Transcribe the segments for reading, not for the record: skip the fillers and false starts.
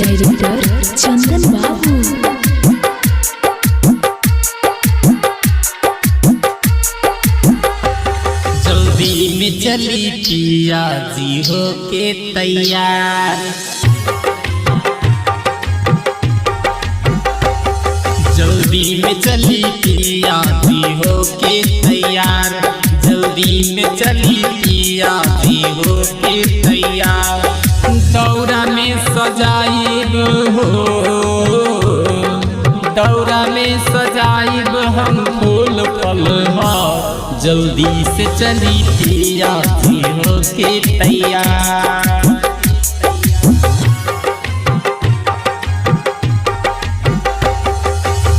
Director चंदन बाबू। जल्दी में चली पिया जी हो के तैयार, जल्दी में चली पिया जी हो के तैयार, जल्दी में चली पिया जी हो के तैयार। दौरा में सजाइब हो, दौरा में सजाइब हम फूल फल हो, जल्दी से चली पिया जी हो के तैयार।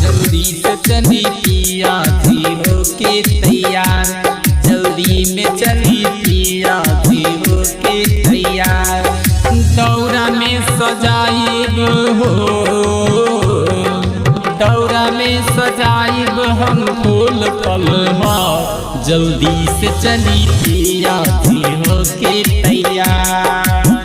जल्दी से चली पिया जी हो के तैयार, जल्दी में चली पिया जी हो के तैयार। दौरा में सजाइब हो, दौरा में सजाइब हम फूल फल हो, जल्दी से चली पिया जी हो के तैयार।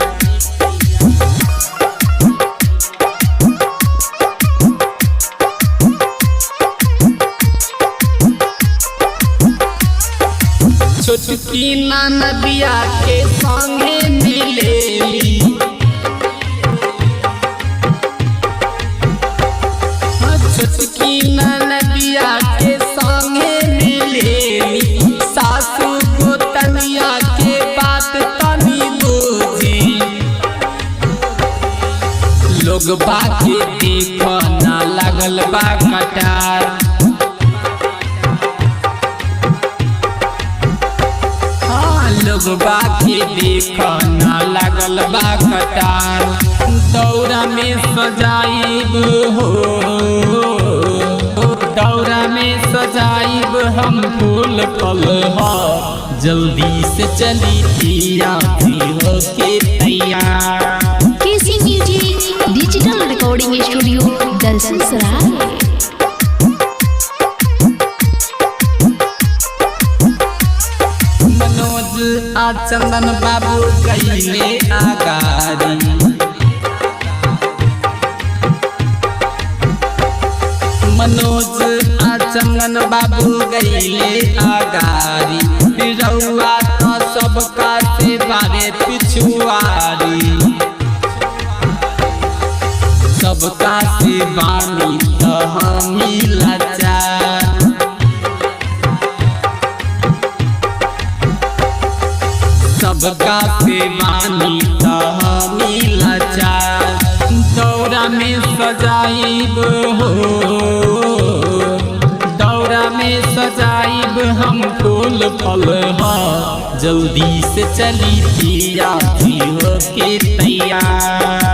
छोटकी ननदिया के संगे मिलेली, छोटकी ननदिया के संगे मिलेली, सासू को तनिया के बात तनी बोझी, लोग बाके देखो ना लगल बा कटार, लोग बाके देखो ना लगल बा कटार। दौरा में सजाइब हो, दौरा में सजाइब हम फूल फल हो, जल्दी से चली पिया जी हो के तैयार। KC music digital recording studio Dalsingh Sarai. Manoj आ चंदन बाबू गईले आगारी, मनोज आ चंदन बाबू गईले आगारी, रउआ तो सबका से बारे पिछुआरी, सबका से बानी तो हमी लाचार, सबका से बानी तो हमी लाचार। दौरा में सजाइब हो, दौरा में सजाइब हम फूल फल हो, जल्दी से चली पिया जी हो के तैयार।